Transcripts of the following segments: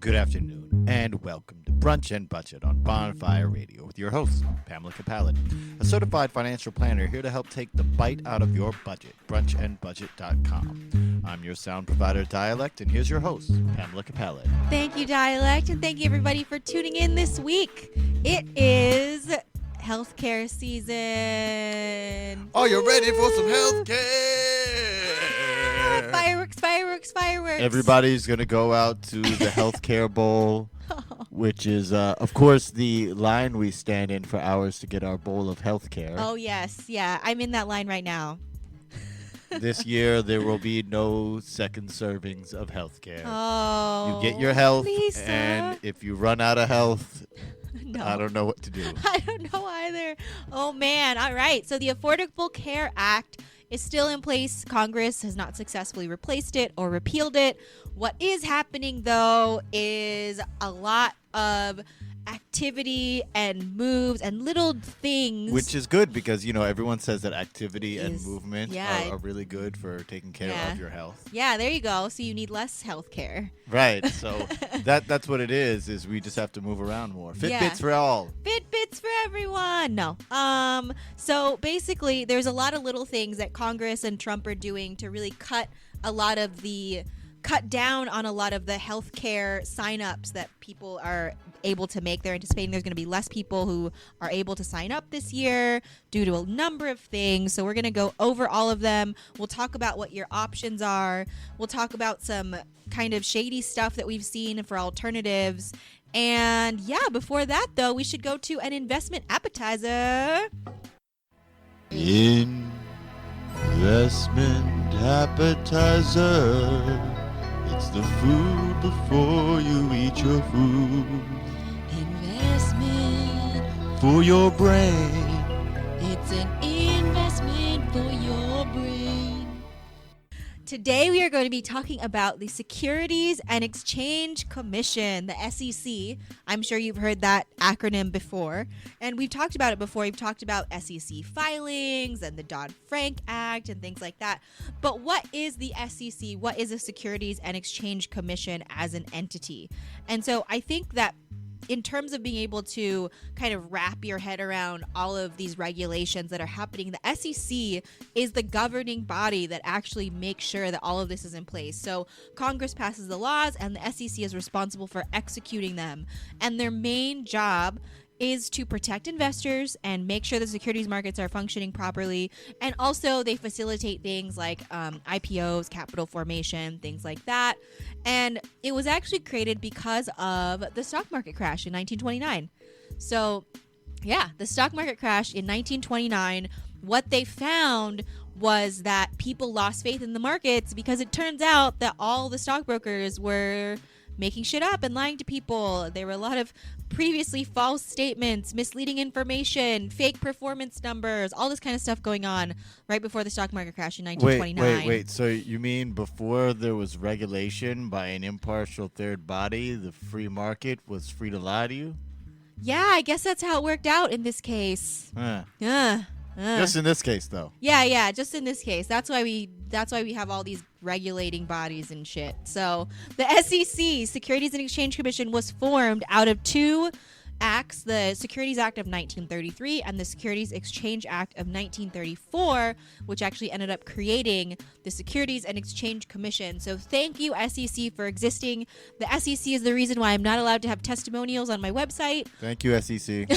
Good afternoon, and welcome to Brunch and Budget on Bonfire Radio with your host, Pamela Capallet, a certified financial planner here to help take the bite out of your budget, brunchandbudget.com. I'm your sound provider, Dialect, and here's your host, Pamela Capallet. Thank you, Dialect, and thank you, everybody, for tuning in this week. It is healthcare season. Are you ready for some healthcare? Fireworks, fireworks, fireworks. Everybody's going to go out to the healthcare bowl, which is, of course, the line we stand in for hours to get our bowl of healthcare. Oh, yes. Yeah, I'm in that line right now. This year, there will be no second servings of healthcare. Oh, you get your health, Lisa. and if you run out of health, No. I don't know what to do. I don't know either. Oh, man. All right. So the Affordable Care Act is still in place. Congress has not successfully replaced it or repealed it. What is happening, though, is a lot of activity and moves and little things. Which is good because, you know, everyone says that activity and movement yeah. are really good for taking care Yeah. of your health. Yeah, there you go. So you need less health care. Right. So that's what it is we just have to move around more. Fitbits Yeah. for all. Fitbits for everyone. No. So basically, there's a lot of little things that Congress and Trump are doing to really cut down on a lot of the healthcare signups that people are able to make. They're anticipating there's going to be less people who are able to sign up this year due to a number of things. So we're going to go over all of them. We'll talk about what your options are. We'll talk about some kind of shady stuff that we've seen for alternatives. And yeah, before that, though, we should go to an investment appetizer. Investment appetizer. It's the food before you eat your food. Investment For your brain. It's an investment for your brain. Today we are going to be talking about the Securities and Exchange Commission, the SEC. I'm sure you've heard that acronym before. And we've talked about it before. We've talked about SEC filings and the Dodd-Frank Act and things like that. But what is the SEC? What is the Securities and Exchange Commission as an entity? And so I think that in terms of being able to kind of wrap your head around all of these regulations that are happening, the SEC is the governing body that actually makes sure that all of this is in place. So Congress passes the laws and the SEC is responsible for executing them. And their main job is to protect investors and make sure the securities markets are functioning properly. And also they facilitate things like IPOs, capital formation, things like that. And it was actually created because of the stock market crash in 1929. So yeah, the stock market crash in 1929, what they found was that people lost faith in the markets because it turns out that all the stockbrokers were making shit up and lying to people. There were a lot of previously false statements, misleading information, fake performance numbers, all this kind of stuff going on right before the stock market crash in 1929. Wait. So you mean before there was regulation by an impartial third body, the free market was free to lie to you? Yeah, I guess that's how it worked out in this case. Just in this case, though. Yeah, just in this case. That's why we have all these regulating bodies and shit. So the SEC, Securities and Exchange Commission, was formed out of two acts, the Securities Act of 1933 and the Securities Exchange Act of 1934, which actually ended up creating the Securities and Exchange Commission. So thank you, SEC, for existing. The SEC is the reason why I'm not allowed to have testimonials on my website. Thank you, SEC.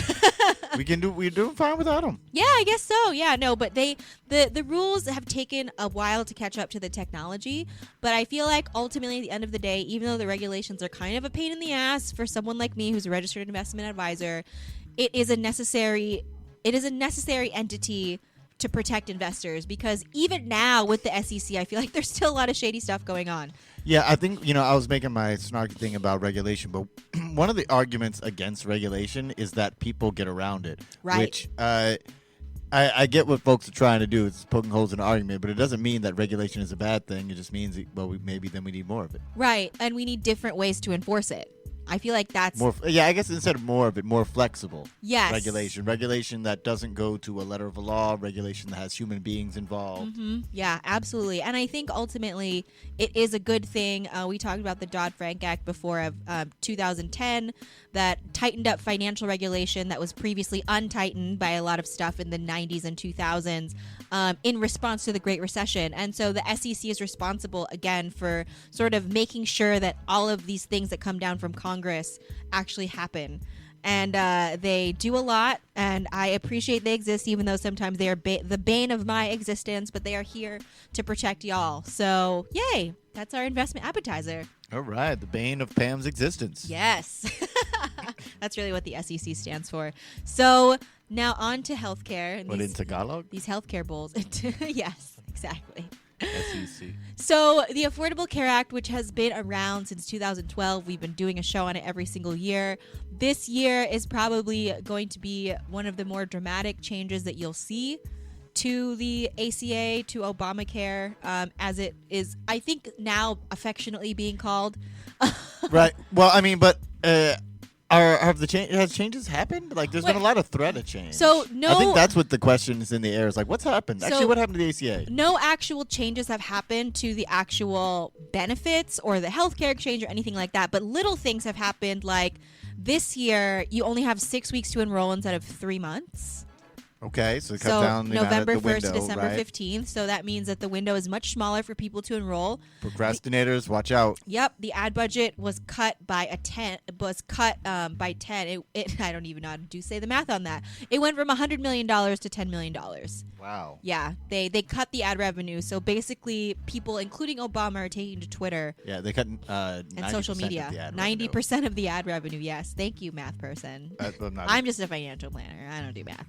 We're doing fine without them. Yeah, I guess so. Yeah, no, but the rules have taken a while to catch up to the technology. But I feel like ultimately, at the end of the day, even though the regulations are kind of a pain in the ass for someone like me who's a registered investment advisor, it is a necessary entity to protect investors, because even now with the SEC, I feel like there's still a lot of shady stuff going on. Yeah, I think, I was making my snarky thing about regulation, but one of the arguments against regulation is that people get around it. Right. Which I get what folks are trying to do. It's poking holes in an argument, but it doesn't mean that regulation is a bad thing. It just means, maybe then we need more of it. Right, and we need different ways to enforce it. I feel like that's more. Yeah, I guess instead of more of it, more flexible. yes. Regulation that doesn't go to a letter of a law. Regulation that has human beings involved. Yeah, absolutely. And I think ultimately it is a good thing. We talked about the Dodd-Frank Act before of 2010 that tightened up financial regulation that was previously untightened by a lot of stuff in the 90s and 2000s in response to the Great Recession. And so the SEC is responsible, again, for sort of making sure that all of these things that come down from Congress actually happen. And they do a lot, and I appreciate they exist, even though sometimes they are the bane of my existence, but they are here to protect y'all. So, yay! That's our investment appetizer. All right, the bane of Pam's existence. Yes. That's really what the SEC stands for. So, now on to healthcare. What, in Tagalog? These healthcare bulls. Yes, exactly. SEC. So the Affordable Care Act, which has been around since 2012, we've been doing a show on it every single year. This year is probably going to be one of the more dramatic changes that you'll see to the ACA, to Obamacare, as it is, I think, now affectionately being called. Right. Well, I mean, but has changes happened? Like, there's been a lot of threat of change. So no, I think that's what the question is in the air. Is like, what's happened? So, Actually, what happened to the ACA? No actual changes have happened to the actual benefits or the healthcare exchange or anything like that. But little things have happened. Like this year, you only have 6 weeks to enroll instead of 3 months. Okay, so cut down the November amount of the 1st to window, December right? 15th. So that means that the window is much smaller for people to enroll. Procrastinators, watch out. Yep, the ad budget was cut by by 10. I don't even know how to say the math on that. It went from $100 million to $10 million. Wow. Yeah, they cut the ad revenue. So basically, people, including Obama, are taking to Twitter. Yeah, they cut and social media. 90% of the ad revenue. Yes, thank you, math person. I'm just a financial planner. I don't do math.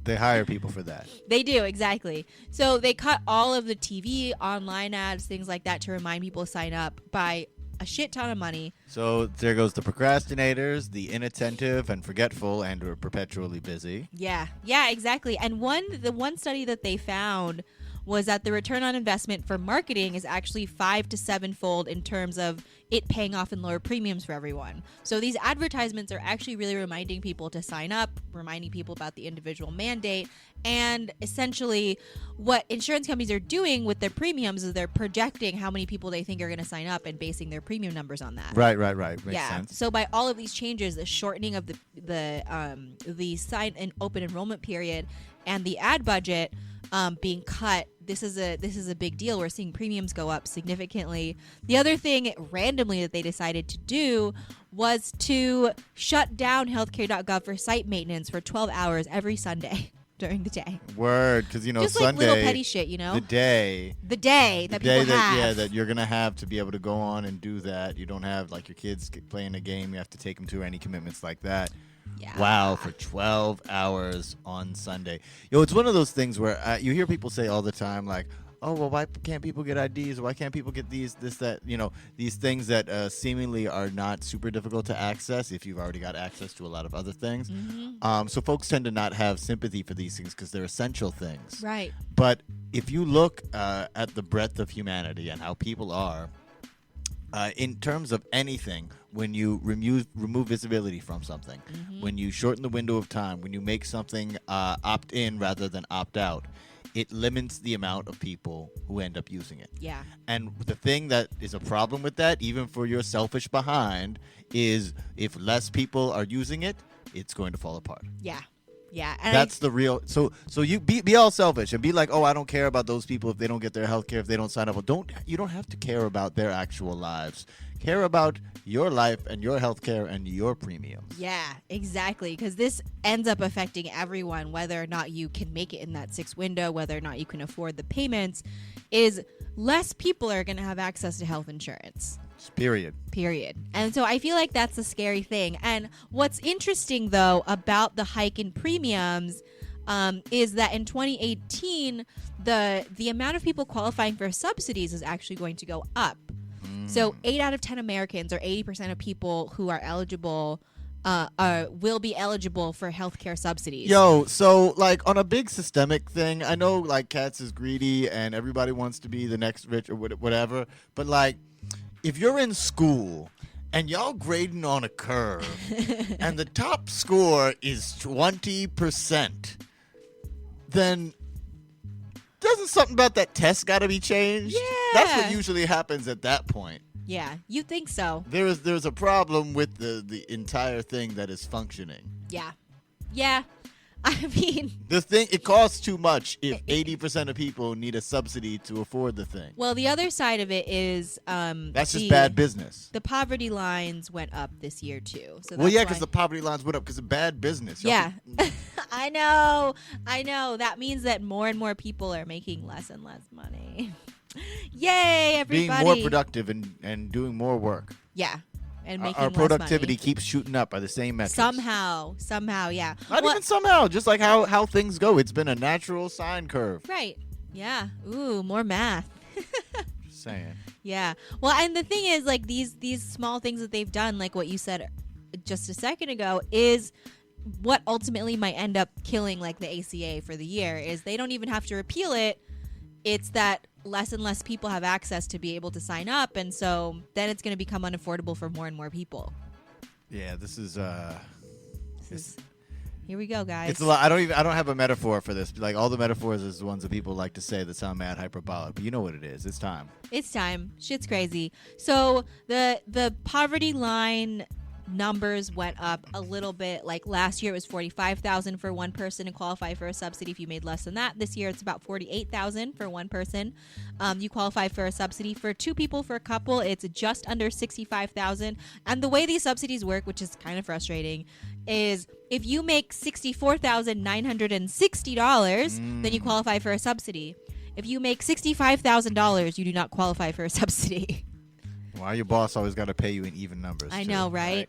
They hire people for that. They do, exactly. So they cut all of the TV, online ads, things like that to remind people to sign up by a shit ton of money. So there goes the procrastinators, the inattentive and forgetful and are perpetually busy. Yeah, exactly. And the one study that they found was that the return on investment for marketing is actually 5 to 7-fold in terms of it paying off in lower premiums for everyone. So these advertisements are actually really reminding people to sign up, reminding people about the individual mandate, and essentially what insurance companies are doing with their premiums is they're projecting how many people they think are going to sign up and basing their premium numbers on that. Right. Makes sense. So by all of these changes, the shortening of the sign and open enrollment period and the ad budget being cut, this is a big deal. We're seeing premiums go up significantly. The other thing randomly that they decided to do was to shut down healthcare.gov for site maintenance for 12 hours every Sunday during the day. Word, because just Sunday, like little petty shit, the day that people have. that you're gonna have to be able to go on and do that. You don't have like your kids playing a game. You have to take them to any commitments like that. Yeah. Wow, for 12 hours on Sunday. It's one of those things where you hear people say all the time, like, oh, well, why can't people get IDs? Why can't people get these, that, these things that seemingly are not super difficult to access if you've already got access to a lot of other things. Mm-hmm. So folks tend to not have sympathy for these things because they're essential things. Right. But if you look at the breadth of humanity and how people are, in terms of anything, when you remove visibility from something, when you shorten the window of time, when you make something opt in rather than opt out, it limits the amount of people who end up using it. Yeah. And the thing that is a problem with that, even for your selfish behind, is if less people are using it, it's going to fall apart. Yeah. Yeah, and that's the real. So you be all selfish and be like, oh, I don't care about those people if they don't get their health care, if they don't sign up. Well, you don't have to care about their actual lives. Care about your life and your health care and your premiums. Yeah, exactly. Because this ends up affecting everyone, whether or not you can make it in that 6 window, whether or not you can afford the payments. Is less people are going to have access to health insurance. Period. And so I feel like that's a scary thing. And what's interesting, though, about the hike in premiums is that in 2018, the amount of people qualifying for subsidies is actually going to go up. So 8 out of 10 Americans, or 80% of people who are eligible, will be eligible for healthcare subsidies. So like on a big systemic thing, I know like Katz is greedy and everybody wants to be the next rich or whatever, but like, if you're in school and y'all grading on a curve, and the top score is 20%, then doesn't something about that test got to be changed? Yeah. That's what usually happens at that point. Yeah, you think so. There's a problem with the entire thing that is functioning. Yeah. Yeah. I mean, The thing, it costs too much if 80% of people need a subsidy to afford the thing. well, the other side of it is That's just bad business. The poverty lines went up this year too. So Well, that's yeah, because why- the poverty lines went up because of bad business. Y'all Yeah. can- I know. That means that more and more people are making less and less money. Yay, everybody! being more productive and doing more work. Yeah, and making Our less productivity money. keeps shooting up by the same metrics. Somehow, yeah. Not even somehow, just like how things go. It's been a natural sine curve. Right. Yeah. Ooh, more math. Just saying. Yeah. Well, and the thing is, like these small things that they've done, like what you said just a second ago, is what ultimately might end up killing like the ACA for the year. Is they don't even have to repeal it. It's that less and less people have access to be able to sign up, and so then it's going to become unaffordable for more and more people. Yeah, this is Here we go, guys. it's a lot. I don't have a metaphor for this. Like all the metaphors is the ones that people like to say that sound mad hyperbolic, but you know what it is. It's time. It's time. Shit's crazy. So the poverty line numbers went up a little bit. Like last year it was $45,000 for one person to qualify for a subsidy if you made less than that. This year it's about $48,000 for one person. You qualify for a subsidy. For two people, for a couple, it's just under $65,000. And the way these subsidies work, which is kind of frustrating, is if you make $64,960, then you qualify for a subsidy. If you make $65,000, you do not qualify for a subsidy. Why your boss always got to pay you in even numbers? I too, know, right?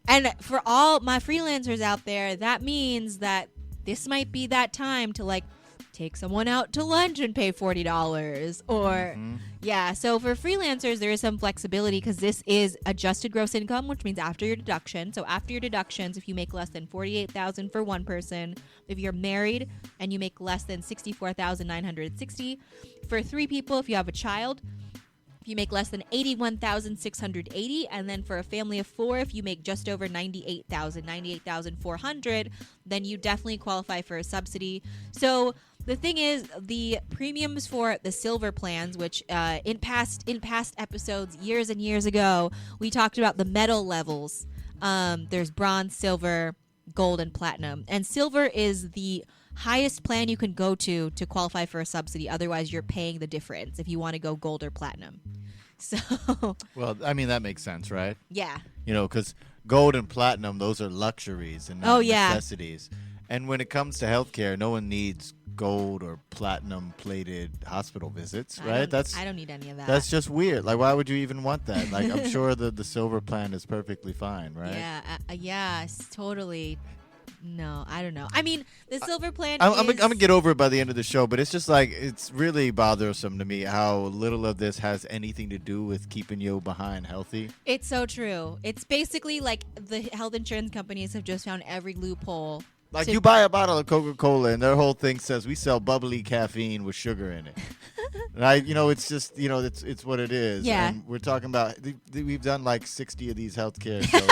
And for all my freelancers out there, that means that this might be that time to like take someone out to lunch and pay $40 or yeah. So for freelancers, there is some flexibility because this is adjusted gross income, which means after your deduction. So after your deductions, if you make less than $48,000 for one person, if you're married and you make less than $64,960 for three people, if you have a child. If you make less than $81,680, and then for a family of four, if you make just over $98,400, then you definitely qualify for a subsidy. So the thing is, the premiums for the silver plans, which in past episodes, years and years ago, we talked about the metal levels. There's bronze, silver, gold, and platinum. And silver is the highest plan you can go to qualify for a subsidy. Otherwise, you're paying the difference if you want to go gold or platinum. So, Well, I mean that makes sense, right? yeah. You know, because gold and platinum, those are luxuries and not necessities. And when it comes to healthcare, no one needs gold or platinum plated hospital visits, right? I don't need any of that. That's just weird. Like, why would you even want that? Like, I'm sure the silver plan is perfectly fine, right? Yeah, totally. No, I don't know. I mean, the silver plan I'm is... gonna get over it by the end of the show, but it's just like it's really bothersome to me how little of this has anything to do with keeping you behind healthy. It's so true. It's basically like the health insurance companies have just found every loophole. Like you buy a bottle of Coca-Cola and their whole thing says we sell bubbly caffeine with sugar in it. Right? You know, it's just, you know, it's what it is. Yeah. And we're talking about, we've done like 60 of these healthcare shows.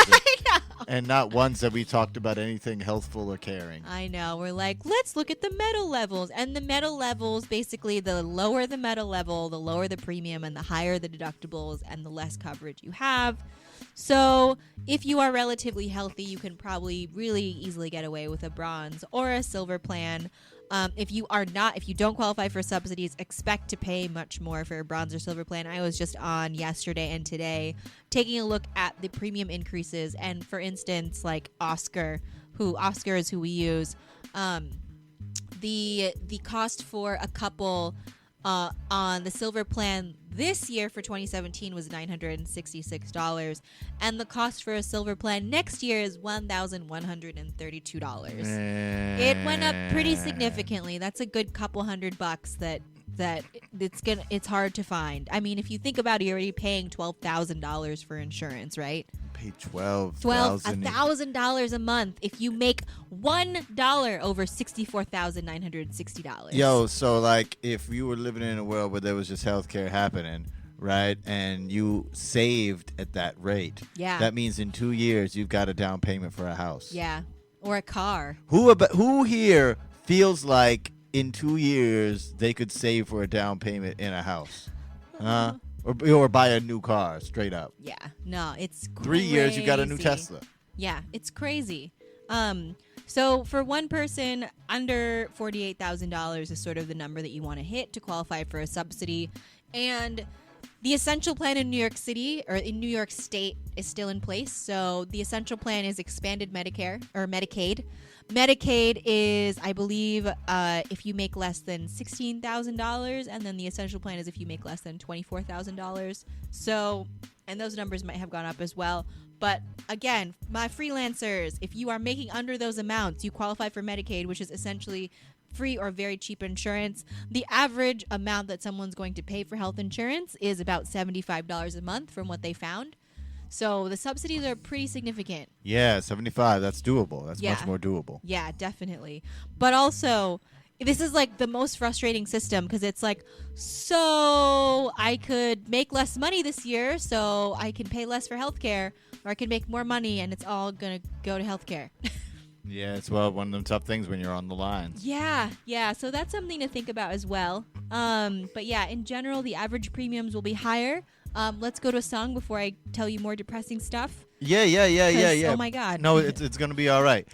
And not once have we talked about anything healthful or caring. I know. We're like, let's look at the metal levels. And the metal levels, basically, the lower the metal level, the lower the premium, and the higher the deductibles, and the less coverage you have. So if you are relatively healthy, you can probably really easily get away with a bronze or a silver plan. If you don't qualify for subsidies, expect to pay much more for a bronze or silver plan. I was just on yesterday and today taking a look at the premium increases. And for instance, like Oscar is who we use, the cost for a couple on the silver plan this year for 2017 was $966, and the cost for a silver plan next year is $1,132. It went up pretty significantly. That's a good couple $100 that it's hard to find. I mean, if you think about it, you're already paying $12,000 for insurance, right? Pay $1,000 a month if you make $1 over $64,960. Yo, so like if you were living in a world where there was just healthcare happening, right, and you saved at that rate, Yeah. that means in 2 years you've got a down payment for a house. Yeah. Or a car. Who here feels like in 2 years they could save for a down payment in a house? Or buy a new car straight up. Yeah. No, it's crazy. 3 years you got a new Tesla. Yeah, it's crazy. So for one person, under $48,000 is sort of the number that you want to hit to qualify for a subsidy. And the essential plan in New York City or in New York State is still in place. So the essential plan is expanded Medicare or Medicaid. Medicaid is, I believe, if you make less than $16,000, and then the essential plan is if you make less than $24,000. So, and those numbers might have gone up as well. But again, my freelancers, if you are making under those amounts, you qualify for Medicaid, which is essentially free or very cheap insurance. The average amount that someone's going to pay for health insurance is about $75 a month from what they found. So the subsidies are pretty significant. Yeah, 75. That's doable. That's Yeah. much more doable. Yeah, definitely. But also, this is like the most frustrating system because it's like, so I could make less money this year, so I can pay less for healthcare, or I can make more money, and it's all going to go to healthcare. Yeah, it's one of them tough things when you're on the lines. Yeah. So that's something to think about as well. But yeah, in general, the average premiums will be higher. Let's go to a song before I tell you more depressing stuff. Yeah. Oh my God. No, it's going to be all right.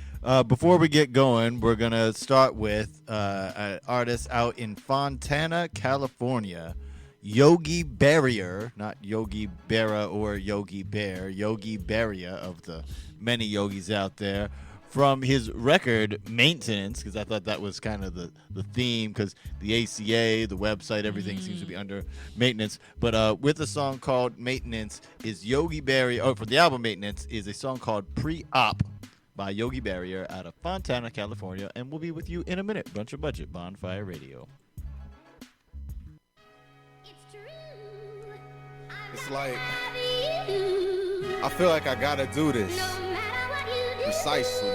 Before we get going, we're going to start with an artist out in Fontana, California, Yogi Berra, not Yogi Berra or Yogi Bear, Yogi Berra of the many yogis out there. From his record, Maintenance, because I thought that was kind of the theme, because the ACA, the website, everything seems to be under maintenance. But with a song called Maintenance is Yogi Berra, for the album Maintenance, is a song called Pre-Op by Yogi Berra out of Fontana, California. And we'll be with you in a minute. Bunch of Budget, Bonfire Radio. It's like, I feel like I gotta do this. Precisely.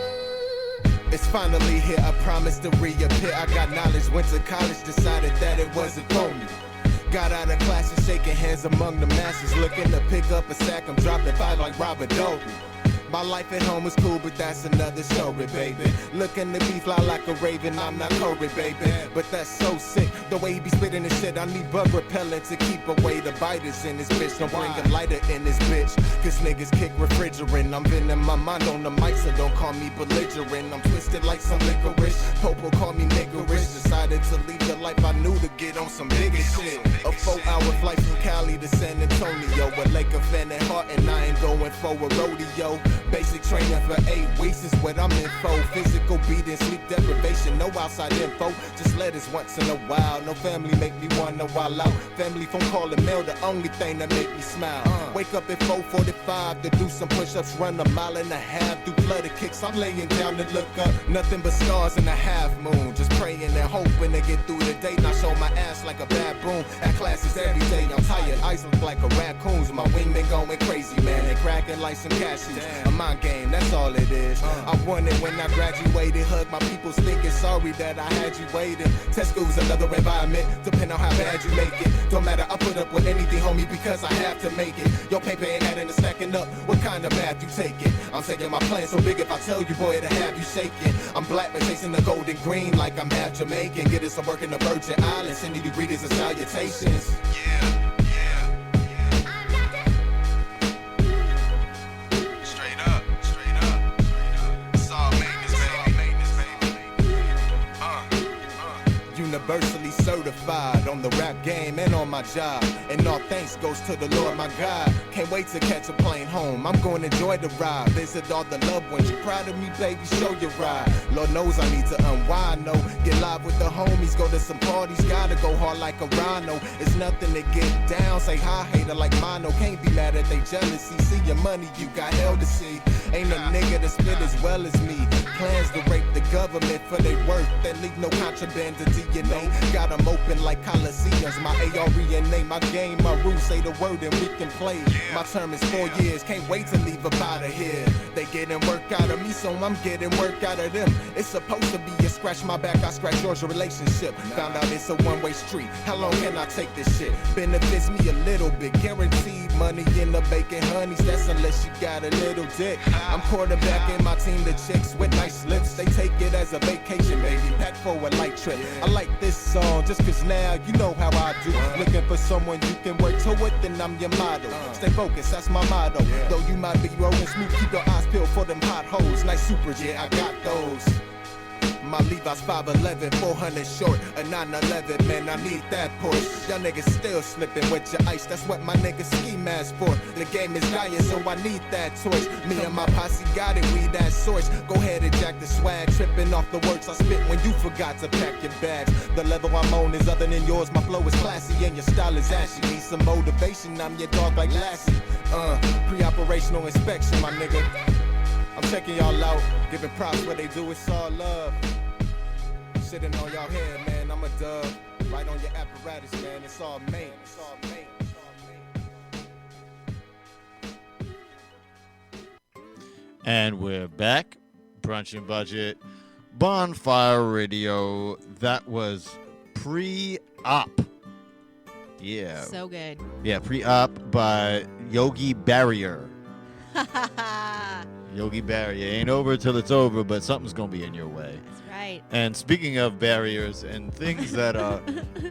It's finally here, I promised to reappear. I got knowledge, went to college, decided that it wasn't for me. Got out of class and shaking hands among the masses, looking to pick up a sack, I'm dropping five like Robert Doby. My life at home is cool, but that's another story, baby. Looking to be fly like a raven, I'm not Corey, baby. But that's so sick, the way he be spitting this shit. I need bug repellent to keep away the biters in this bitch. Don't bring a lighter in this bitch, cause niggas kick refrigerant. I'm bending my mind on the mic, so don't call me belligerent. I'm twisted like some licorice, Popo call me niggerish. Decided to leave the life I knew to get on some bigger shit. A 4-hour flight from Cali to San Antonio. A Laker fan at heart and I ain't going for a rodeo. Basic training for 8 weeks is what I'm in for. Physical beating, sleep deprivation, no outside info. Just letters once in a while. No family make me wanna wild out. Family phone call and mail, the only thing that make me smile. Wake up at 4:45 to do some push-ups, run a mile and a half, do flutter kicks. I'm laying down to look up, nothing but stars in a half moon. Just praying and hoping to get through the day. Not show my ass like a baboon. At classes every day, I'm tired. Eyes look like a raccoon's. My wing been going crazy, man. They cracking like some cashews. A mind game, that's all it is. I wanted when I graduated, hug my people's thinking sorry that I had you waiting. Test school's another environment, depending on how bad you make it. Don't matter, I put up with anything, homie, because I have to make it. Your paper ain't adding to stacking up. What kind of bath you taking? I'm taking my plan so big if I tell you, boy, to have you shaking. I'm black but chasing the golden green like I'm half Jamaican. Getting some work in the Virgin Islands, sending you greetings and salutations. Yeah. Universally certified on the rap game and on my job. And all thanks goes to the Lord my God. Can't wait to catch a plane home. I'm going to enjoy the ride. Visit all the loved ones. You proud of me, baby? Show your ride. Lord knows I need to unwind, no. Get live with the homies. Go to some parties. Gotta go hard like a rhino. It's nothing to get down. Say hi, hater like Mono. Can't be mad at they jealousy. See your money, you got hell to see. Ain't a nigga to spit as well as me. plans to rape the government for their worth and leave no contraband to DNA. Got them open like Coliseums. My ARENA, my game, my rules say the word and we can play. My term is 4 years, can't wait to leave up out of here. They getting work out of me, so I'm getting work out of them. It's supposed to be a scratch my back, I scratch yours, your relationship. Found out it's a one-way street. How long can I take this shit? Benefits me a little bit, guaranteed money in the bacon honeys. That's unless you got a little dick. I'm quarterbacking my team to chicks with nice lips. They take it as a vacation, baby, packed for a light trip. I like this song just cause now you know how I do. Looking for someone you can work toward, then I'm your model. Stay focused, that's my motto. Though you might be rolling smooth, keep your eyes peeled for them potholes. Nice supers, yeah, I got those. My Levi's 5'11", 400 short, a 911, man, I need that Porsche. Y'all niggas still slipping with your ice, that's what my niggas ski mask for. The game is dying, so I need that torch. Me and my posse got it, we that source. Go ahead and jack the swag, tripping off the words I spit when you forgot to pack your bags. The level I'm on is other than yours, my flow is classy and your style is ashy. Need some motivation, I'm your dog like Lassie. Pre-operational inspection, my nigga. I'm checking y'all out, giving props where they do, it's all love. Sitting on y'all head, man, I'm a dub. Right on your apparatus, man, it's all made. It's all made. And we're back. Brunch and Budget. Bonfire Radio. That was pre-op. Yeah. So good. Yeah, pre-op by Yogi Barrier. Yogi Barrier. Ain't over till it's over, but something's going to be in your way. That's right. And speaking of barriers and things that are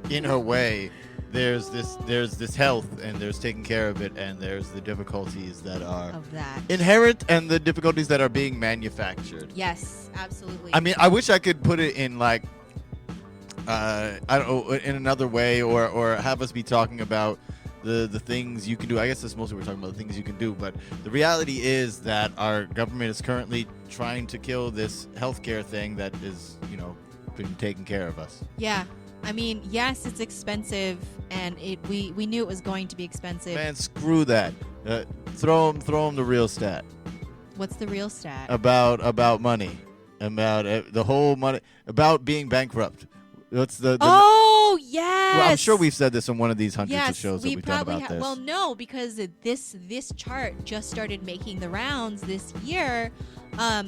in her way, there's this health, and there's taking care of it, and there's the difficulties that are Of that. inherent and the difficulties that are being manufactured. Yes, absolutely. I mean, I wish I could put it in like I don't know, in another way, or have us be talking about the things you can do. I guess that's mostly we're talking about the things you can do, but the reality is that our government is currently trying to kill this healthcare thing that is, been taking care of us. Yeah. I mean, yes, it's expensive, and we knew it was going to be expensive. Man, screw that. Throw them the real stat What's the real stat? about money, about the whole money, about being bankrupt. What's the Oh, yes. Well, I'm sure we've said this in one of these hundreds of Yes, shows that we we've done probably about this. Well, no, because this chart just started making the rounds this year.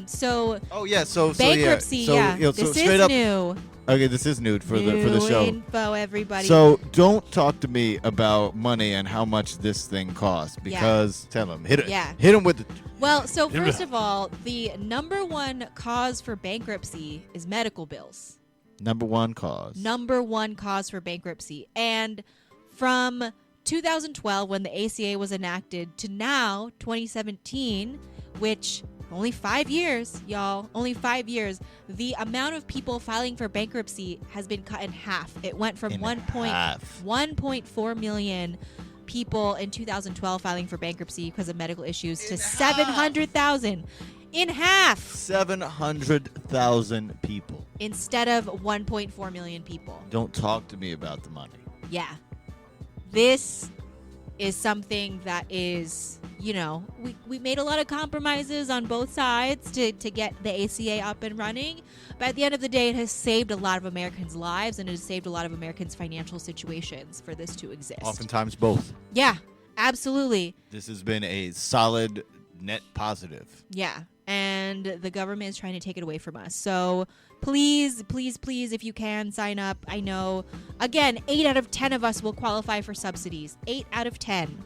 So Oh yeah, so bankruptcy, yeah. So, this straight is up, new. Okay, this is new for the New show. info, everybody. So don't talk to me about money and how much this thing costs, because tell him hit him with the. Well, so first of all, the number one cause for bankruptcy is medical bills. Number one cause. Number one cause for bankruptcy. And from 2012, when the ACA was enacted, to now, 2017, which only 5 years, y'all, only 5 years, the amount of people filing for bankruptcy has been cut in half. It went from 1.4 million people in 2012 filing for bankruptcy because of medical issues to 700,000. In half. 700,000 people. Instead of 1.4 million people. Don't talk to me about the money. Yeah. This is something that is, we made a lot of compromises on both sides to get the ACA up and running. But at the end of the day, it has saved a lot of Americans' lives, and it has saved a lot of Americans' financial situations for this to exist. Oftentimes both. Yeah, absolutely. This has been a solid net positive. Yeah. And the government is trying to take it away from us. So please, please, please, if you can, sign up. I know, again, 8 out of 10 of us will qualify for subsidies. 8 out of 10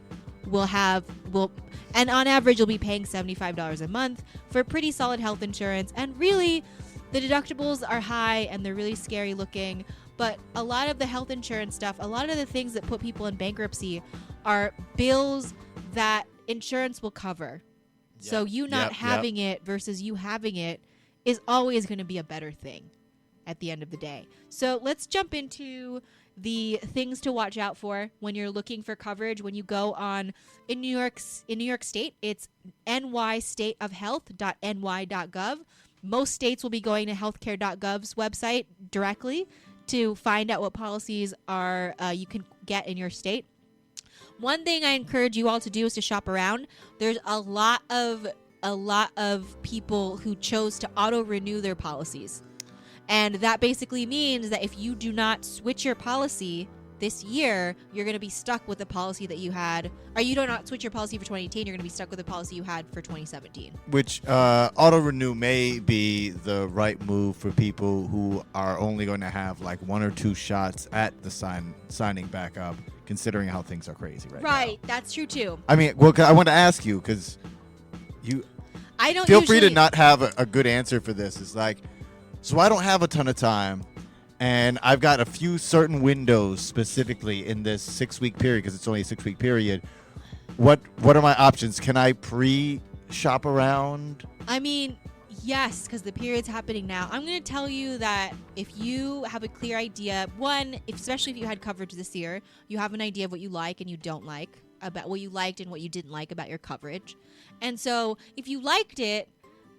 and on average, you'll be paying $75 a month for pretty solid health insurance. And really, the deductibles are high and they're really scary looking. But a lot of the health insurance stuff, a lot of the things that put people in bankruptcy are bills that insurance will cover. Yep. So you not having it versus you having it is always going to be a better thing at the end of the day. So let's jump into the things to watch out for when you're looking for coverage. When you go on in New York State, it's nystateofhealth.ny.gov. Most states will be going to healthcare.gov's website directly to find out what policies are you can get in your state. One thing I encourage you all to do is to shop around. There's a lot of a lot of people who chose to auto-renew their policies. And that basically means that if you do not switch your policy this year, you're going to be stuck with the policy that you had, or you do not switch your policy for 2018, you're going to be stuck with the policy you had for 2017. Which auto renew may be the right move for people who are only going to have like 1 or 2 shots at the signing back up, considering how things are crazy right now. Right, that's true too. I mean, well, I want to ask you because I don't feel free to not have a good answer for this. It's like, so I don't have a ton of time. And I've got a few certain windows specifically in this 6-week period because it's only a 6-week period. What are my options? Can I pre-shop around? I mean, yes, because the period's happening now. I'm going to tell you that if you have a clear idea, especially if you had coverage this year, you have an idea of what you like and you don't like, about what you liked and what you didn't like about your coverage. And so if you liked it,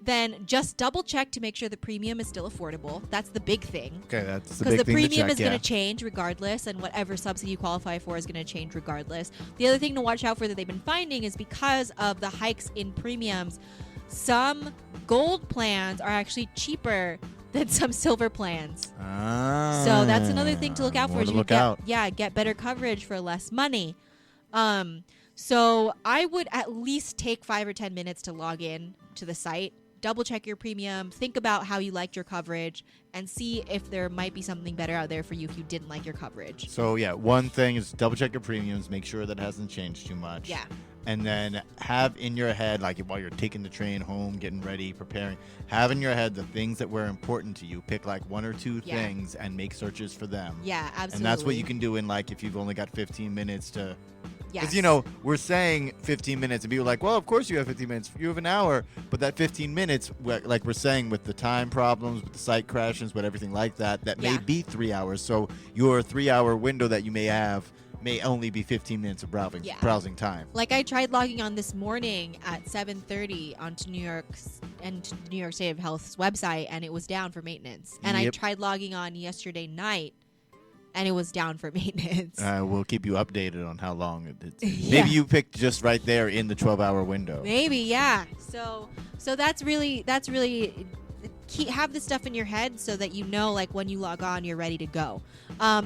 then just double check to make sure the premium is still affordable. That's the big thing. Okay, that's the big thing to check. Because the premium is going yeah. to change regardless, and whatever subsidy you qualify for is going to change regardless. The other thing to watch out for that they've been finding is because of the hikes in premiums, some gold plans are actually cheaper than some silver plans. So that's another thing to look out for. Get better coverage for less money. So I would at least take 5 or 10 minutes to log in to the site. Double check your premium, think about how you liked your coverage, and see if there might be something better out there for you if you didn't like your coverage. So, yeah, one thing is double check your premiums, make sure that it hasn't changed too much. Yeah. And then have in your head, like while you're taking the train home, getting ready, preparing, have in your head the things that were important to you. Pick like 1 or 2 things and make searches for them. Yeah, absolutely. And that's what you can do in like if you've only got 15 minutes to... Yes. Because, we're saying 15 minutes, and people are like, well, of course you have 15 minutes. You have an hour. But that 15 minutes, like we're saying, with the time problems, with the site crashes, with everything like that, may be 3 hours. So your 3-hour window that you may have may only be 15 minutes of browsing time. Like I tried logging on this morning at 7:30 onto New York State of Health's website, and it was down for maintenance. And I tried logging on yesterday night, and it was down for maintenance. We'll keep you updated on how long it's. Maybe you picked just right there in the 12-hour window. Maybe, yeah. So that's really have this stuff in your head so that you know, like, when you log on, you're ready to go.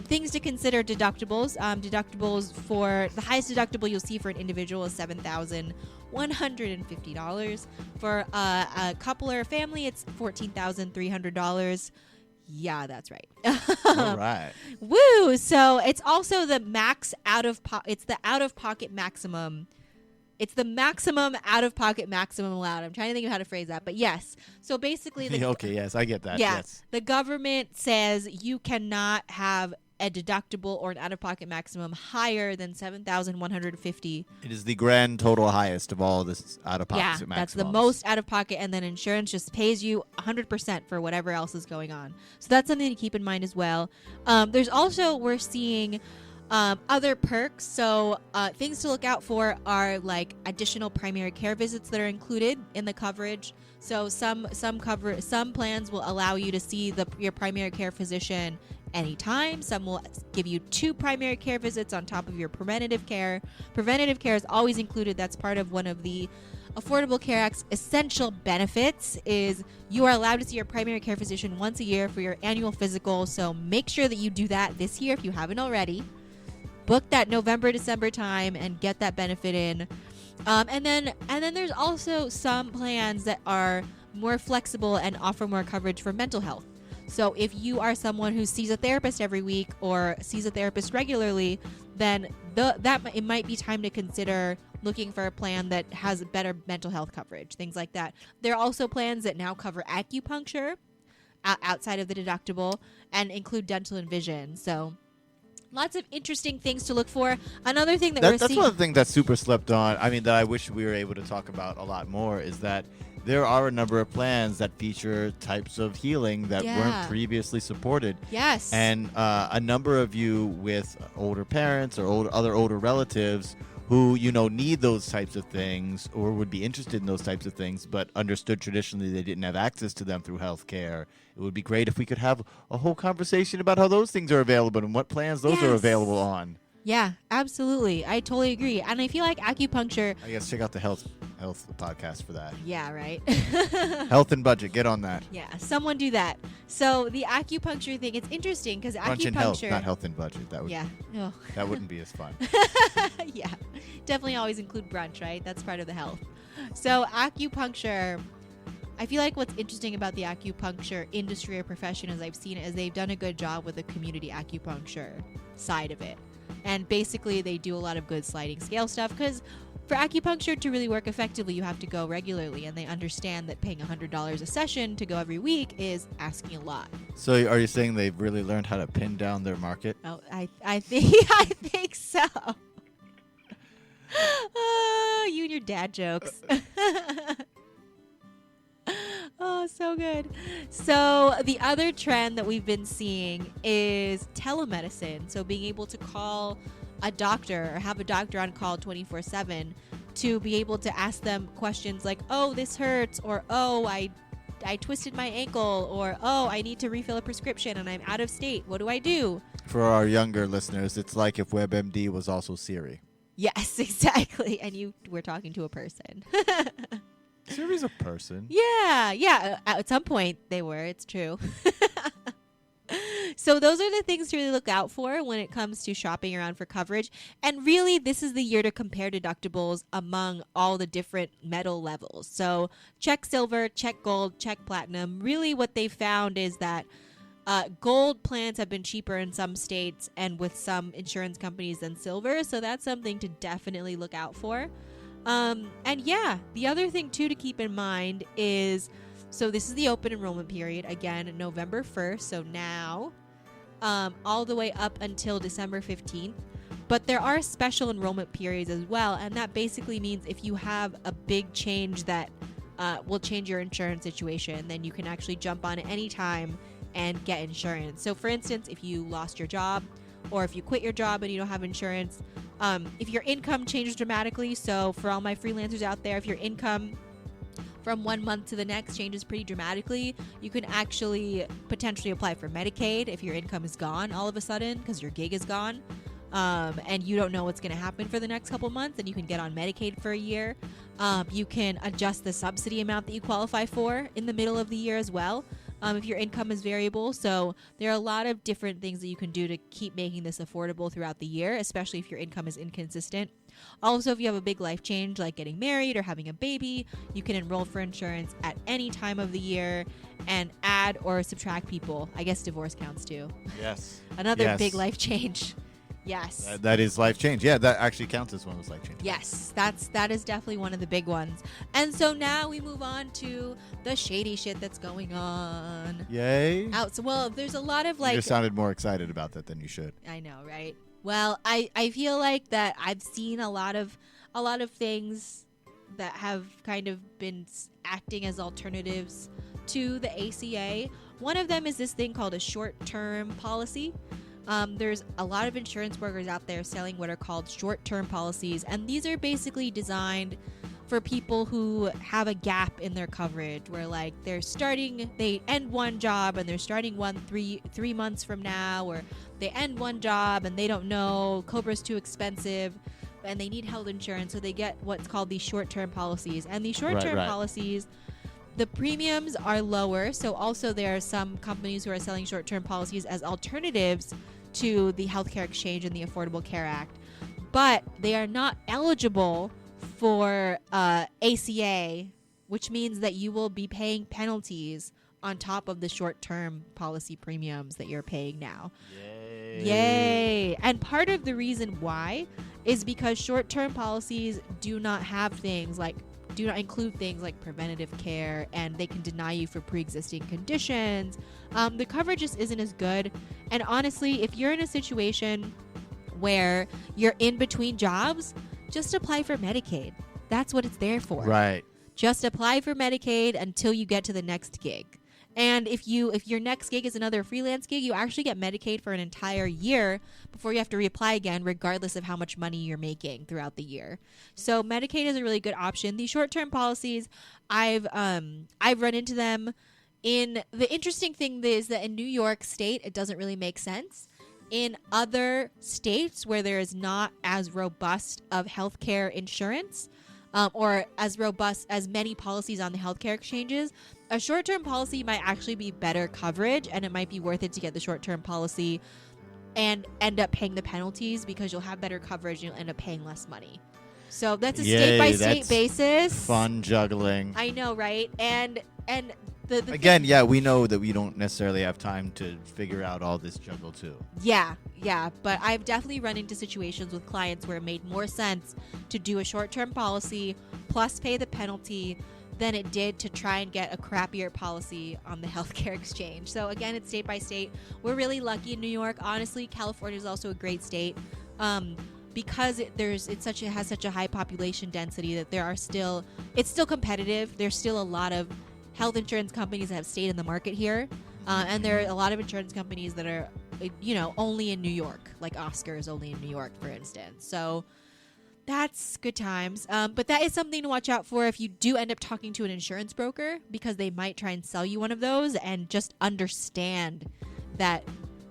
Things to consider: deductibles. Deductibles for the highest deductible you'll see for an individual is $7,150. For a couple or a family, it's $14,300. Yeah, that's right. All right. Woo! So it's also the it's the out-of-pocket maximum. It's the maximum out-of-pocket maximum allowed. I'm trying to think of how to phrase that, but yes. So basically, okay, yes, I get that. Yeah, yes. The government says you cannot have a deductible or an out-of-pocket maximum higher than $7,150. It is the grand total highest of all this out-of-pocket maximums. Yeah, that's the most out-of-pocket, and then insurance just pays you 100% for whatever else is going on. So that's something to keep in mind as well. There's also, we're seeing other perks. So things to look out for are like additional primary care visits that are included in the coverage. So some plans will allow you to see your primary care physician anytime. Some will give you 2 primary care visits on top of your preventative care. Preventative care is always included. That's part of one of the Affordable Care Act's essential benefits is you are allowed to see your primary care physician once a year for your annual physical. So make sure that you do that this year if you haven't already. Book that November-December time and get that benefit in. And then there's also some plans that are more flexible and offer more coverage for mental health. So if you are someone who sees a therapist every week or sees a therapist regularly, then it might be time to consider looking for a plan that has better mental health coverage, things like that. There are also plans that now cover acupuncture outside of the deductible and include dental and vision. So lots of interesting things to look for. Another thing that's one of the things that's super slept on, that I wish we were able to talk about a lot more, is that there are a number of plans that feature types of healing that weren't previously supported. Yes. And a number of you with older parents or other older relatives who, need those types of things or would be interested in those types of things, but understood traditionally they didn't have access to them through healthcare. It would be great if we could have a whole conversation about how those things are available and what plans those are available on. Yeah, absolutely. I totally agree. And I feel like acupuncture... I guess check out the health health podcast for that. Yeah, right. Health and budget. Get on that. Yeah, someone do that. So the acupuncture thing, it's interesting because Brunch and health, acupuncture. not health and budget. That would. Yeah. Oh. That wouldn't be as fun. Yeah, definitely always include brunch, right? That's part of the health. So acupuncture, I feel like what's interesting about the acupuncture industry or profession, as I've seen it, is they've done a good job with the community acupuncture side of it. And basically they do a lot of good sliding scale stuff because for acupuncture to really work effectively, you have to go regularly, and they understand that paying $100 a session to go every week is asking a lot. So are you saying they've really learned how to pin down their market? Oh, I think I think so. Oh, you and your dad jokes. Oh, so good. So the other trend that we've been seeing is telemedicine. So being able to call a doctor or have a doctor on call 24/7 to be able to ask them questions like, oh, this hurts, or oh, I twisted my ankle, or oh, I need to refill a prescription and I'm out of state. What do I do? For our younger listeners, it's like if WebMD was also Siri. Yes, exactly. And you were talking to a person. Siri's a person. Yeah. At some point they were. It's true. So those are the things to really look out for when it comes to shopping around for coverage. And really, this is the year to compare deductibles among all the different metal levels. So check silver, check gold, check platinum. Really what they found is that gold plans have been cheaper in some states and with some insurance companies than silver. So that's something to definitely look out for. And yeah, the other thing too to keep in mind is, so this is the open enrollment period, again, November 1st. So now, all the way up until December 15th. But there are special enrollment periods as well. And that basically means if you have a big change that will change your insurance situation, then you can actually jump on it anytime and get insurance. So for instance, if you lost your job or if you quit your job and you don't have insurance, if your income changes dramatically, so for all my freelancers out there, if your income from 1 month to the next changes pretty dramatically, you can actually potentially apply for Medicaid if your income is gone all of a sudden because your gig is gone, and you don't know what's going to happen for the next couple months, and you can get on Medicaid for a year. You can adjust the subsidy amount that you qualify for in the middle of the year as well, if your income is variable. So there are a lot of different things that you can do to keep making this affordable throughout the year, especially if your income is inconsistent. Also, if you have a big life change like getting married or having a baby, you can enroll for insurance at any time of the year and add or subtract people. I guess divorce counts too. Yes. Another big life change. Yes. That is life change. Yeah, that actually counts as one of those life changes. Yes, that is definitely one of the big ones. And so now we move on to the shady shit that's going on. Yay. Well, there's a lot of You just sounded more excited about that than you should. I know, right? Well, I feel like that I've seen a lot of things that have kind of been acting as alternatives to the ACA. One of them is this thing called a short-term policy. There's a lot of insurance brokers out there selling what are called short-term policies, and these are basically designed for people who have a gap in their coverage where like they end one job and they're starting one three months from now, or they end one job and they don't know, Cobra's too expensive and they need health insurance, so they get what's called these short-term policies. And these short-term policies, the premiums are lower. So also there are some companies who are selling short-term policies as alternatives to the Healthcare Exchange and the Affordable Care Act, but they are not eligible for ACA, which means that you will be paying penalties on top of the short-term policy premiums that you're paying now. Yay! And part of the reason why is because short-term policies do not include things like preventative care, and they can deny you for pre-existing conditions. The coverage just isn't as good. And honestly, if you're in a situation where you're in between jobs, just apply for Medicaid. That's what it's there for. Right. Just apply for Medicaid until you get to the next gig. And if your next gig is another freelance gig, you actually get Medicaid for an entire year before you have to reapply again, regardless of how much money you're making throughout the year. So Medicaid is a really good option. These short-term policies, I've run into them. The interesting thing is that in New York State, it doesn't really make sense. In other states where there is not as robust of healthcare insurance, or as robust as many policies on the healthcare exchanges, a short-term policy might actually be better coverage, and it might be worth it to get the short-term policy and end up paying the penalties because you'll have better coverage and you'll end up paying less money. So that's a state-by-state basis. Fun juggling. I know, right? And the again, yeah, we know that we don't necessarily have time to figure out all this juggle too. Yeah, but I've definitely run into situations with clients where it made more sense to do a short-term policy plus pay the penalty than it did to try and get a crappier policy on the healthcare exchange. So again, it's state by state. We're really lucky in New York. Honestly, California is also a great state. Because it has such a high population density that it's still competitive. There's still a lot of health insurance companies that have stayed in the market here, and there are a lot of insurance companies that are, only in New York, like Oscar is only in New York, for instance. So that's good times. But that is something to watch out for if you do end up talking to an insurance broker, because they might try and sell you one of those, and just understand that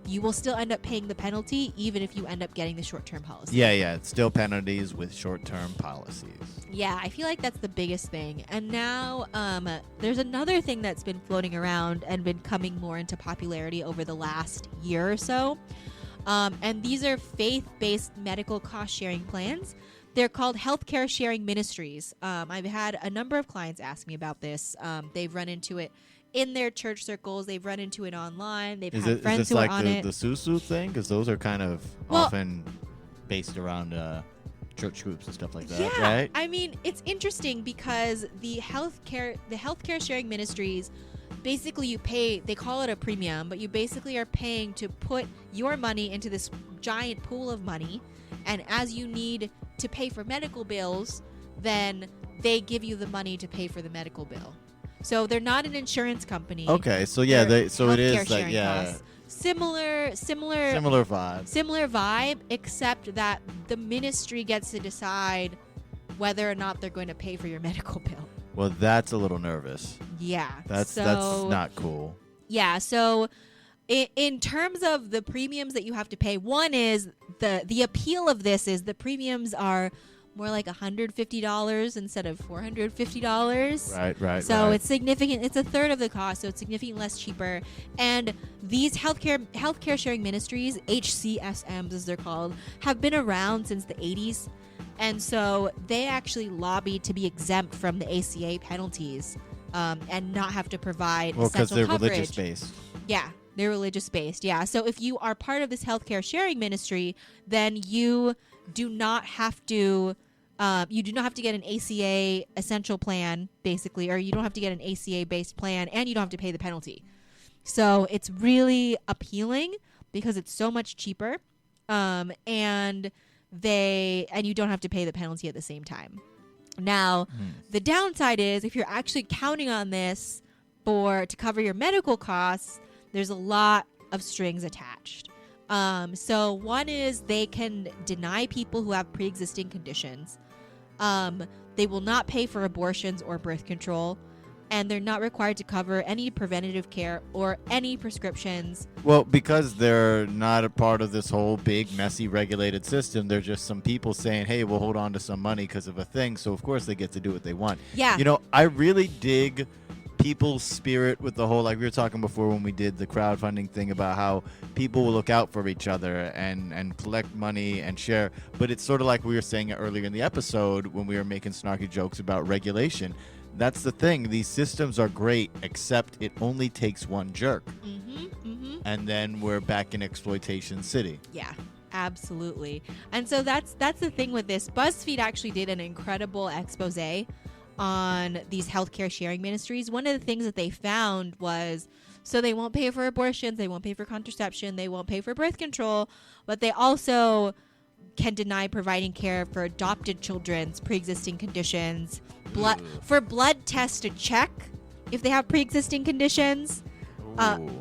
you will still end up paying the penalty even if you end up getting the short-term policy. Yeah, it's still penalties with short-term policies. Yeah, I feel like that's the biggest thing. And now there's another thing that's been floating around and been coming more into popularity over the last year or so. And these are faith-based medical cost-sharing plans. They're called healthcare sharing ministries. I've had a number of clients ask me about this. They've run into it in their church circles. They've run into it online. They've had friends who are on it. Is this like the Susu thing? Because those are kind of often based around church groups and stuff like that, right? I mean, it's interesting because the healthcare sharing ministries, basically you pay, they call it a premium, but you basically are paying to put your money into this giant pool of money, and as you need to pay for medical bills, then they give you the money to pay for the medical bill. So they're not an insurance company. Okay, so yeah, it is like similar vibe, except that the ministry gets to decide whether or not they're going to pay for your medical bill. Well, that's a little nervous. Yeah, that's not cool. Yeah, so in terms of the premiums that you have to pay, one is the appeal of this is the premiums are more like $150 instead of $450. Right. So it's significant. It's a third of the cost, so it's significantly less cheaper. And these healthcare sharing ministries, HCSMs as they're called, have been around since the 80s. And so they actually lobbied to be exempt from the ACA penalties and not have to provide essential coverage. Well, because they're religious-based. Yeah, they're religious-based. Yeah, so if you are part of this healthcare sharing ministry, then you do not have to get an ACA essential plan, basically, or you don't have to get an ACA based plan, and you don't have to pay the penalty. So it's really appealing because it's so much cheaper, and you don't have to pay the penalty at the same time. Now, the downside is if you're actually counting on this to cover your medical costs, there's a lot of strings attached. So one is they can deny people who have pre-existing conditions. They will not pay for abortions or birth control, and they're not required to cover any preventative care or any prescriptions. Well, because they're not a part of this whole big, messy, regulated system, they're just some people saying, hey, we'll hold on to some money because of a thing, so of course they get to do what they want. Yeah. I really dig people's spirit with the whole, like we were talking before when we did the crowdfunding thing about how people will look out for each other and collect money and share. But it's sort of like we were saying earlier in the episode when we were making snarky jokes about regulation. That's the thing. These systems are great, except it only takes one jerk. And then we're back in exploitation city. Yeah, absolutely. And so that's the thing with this. BuzzFeed actually did an incredible expose on these healthcare sharing ministries. One of the things that they found was, so they won't pay for abortions, they won't pay for contraception, they won't pay for birth control, but they also can deny providing care for adopted children's pre-existing conditions, blood tests to check if they have pre-existing conditions.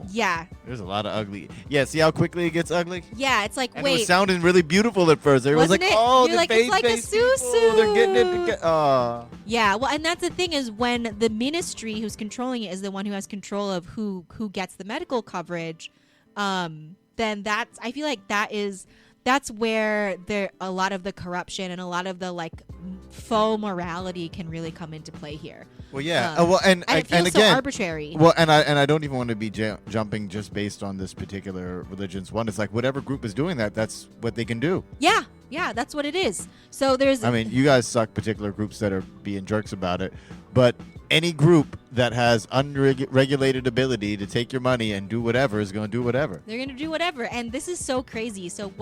Yeah. There's a lot of ugly. Yeah, see how quickly it gets ugly? Yeah, it's like, and wait. it was sounding really beautiful at first. Everyone's like, oh, you're like, it's like a susu. They're getting it together. Yeah, well, and that's the thing is when the ministry who's controlling it is the one who has control of who gets the medical coverage, then I feel like that is that's where a lot of the corruption and a lot of the like faux morality can really come into play here. Well, yeah. And it feels again, so arbitrary. Well, and I don't even want to be jumping just based on this particular religion's one. It's like whatever group is doing that, that's what they can do. Yeah, that's what it is. So there's. I mean, you guys suck particular groups that are being jerks about it, but any group that has unregulated ability to take your money and do whatever is going to do whatever. They're going to do whatever. And this is so crazy. So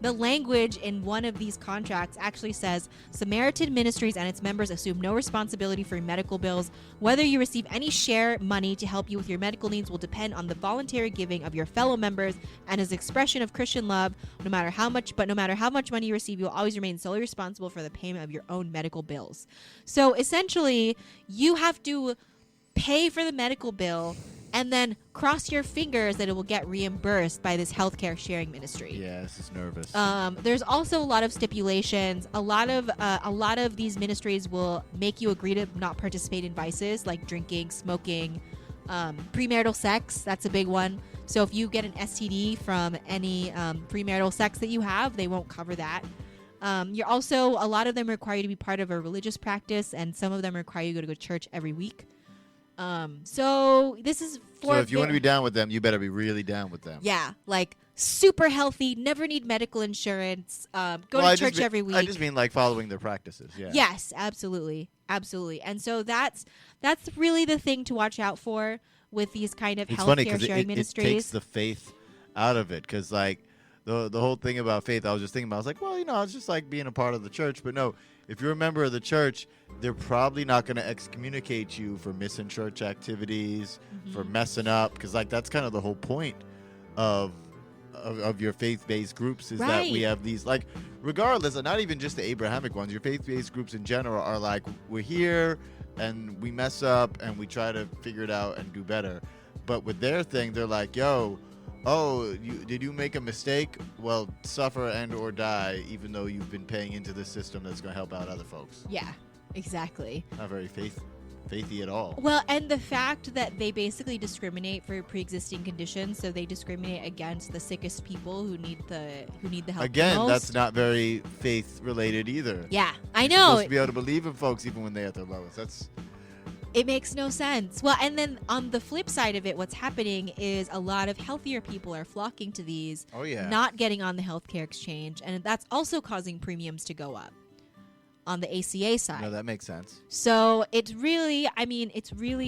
the language in one of these contracts actually says Samaritan Ministries and its members assume no responsibility for your medical bills. Whether you receive any share money to help you with your medical needs will depend on the voluntary giving of your fellow members and as expression of Christian love. No matter how much money you receive, you will always remain solely responsible for the payment of your own medical bills. So essentially, you have to pay for the medical bill and then cross your fingers that it will get reimbursed by this healthcare sharing ministry. Yeah, this is nervous. There's also a lot of stipulations. A lot of these ministries will make you agree to not participate in vices like drinking, smoking, premarital sex. That's a big one. So if you get an STD from any premarital sex that you have, they won't cover that. A lot of them require you to be part of a religious practice, and some of them require you to go to church every week. So this is for. So if you want to be down with them, you better be really down with them. Yeah, like super healthy, never need medical insurance. Go to church every week. I just mean like following their practices. Yeah. Yes, absolutely. And so that's really the thing to watch out for with these kind of healthcare sharing ministries. It takes the faith out of it, because like. The whole thing about faith, I was just thinking about, I was like, well, it's just like being a part of the church. But no, if you're a member of the church, they're probably not going to excommunicate you for missing church activities, for messing up, because like that's kind of the whole point of your faith-based groups is that we have these, like, regardless, and not even just the Abrahamic ones, your faith-based groups in general are like, we're here and we mess up and we try to figure it out and do better. But with their thing, they're like, yo, did you make a mistake? Well, suffer and or die, even though you've been paying into this system that's going to help out other folks. Yeah, exactly. Not very faithy at all. Well, and the fact that they basically discriminate for pre-existing conditions, so they discriminate against the sickest people who need the help. Again, most. That's not very faith related either. Yeah, I know. You're supposed to be able to believe in folks even when they're at their lowest. It makes no sense. Well, and then on the flip side of it, what's happening is a lot of healthier people are flocking to these, not getting on the healthcare exchange, and that's also causing premiums to go up on the ACA side. No, that makes sense. So it's really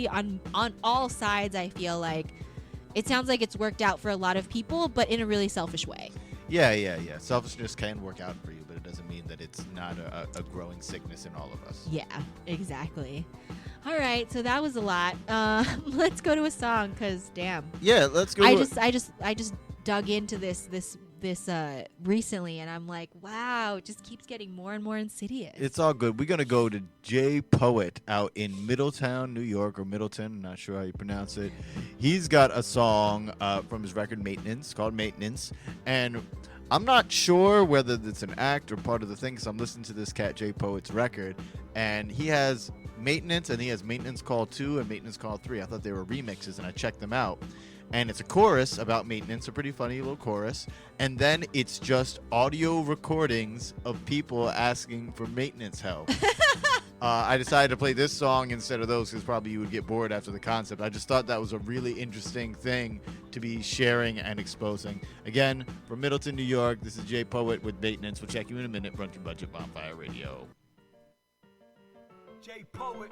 on all sides, I feel like. It sounds like it's worked out for a lot of people, but in a really selfish way. Yeah. Selfishness can work out for you, but it doesn't mean that it's not a growing sickness in all of us. Yeah, exactly. All right, so that was a lot. Let's go to a song, because damn. Yeah, let's go. I just dug into this recently, and I'm like, wow, it just keeps getting more and more insidious. It's all good. We're gonna go to Jay Poet out in Middletown, New York, or Middleton. I'm not sure how you pronounce it. He's got a song from his record Maintenance called Maintenance, and I'm not sure whether it's an act or part of the thing, because I'm listening to this cat Jay Poet's record, and he has Maintenance, and he has Maintenance Call 2 and Maintenance Call 3. I thought they were remixes, and I checked them out. And it's a chorus about maintenance, a pretty funny little chorus. And then it's just audio recordings of people asking for maintenance help. I decided to play this song instead of those because probably you would get bored after the concept. I just thought that was a really interesting thing to be sharing and exposing. Again, from Middleton, New York, this is Jay Poet with Maintenance. We'll check you in a minute. Brunch and Budget Bonfire Radio. Jay Poet.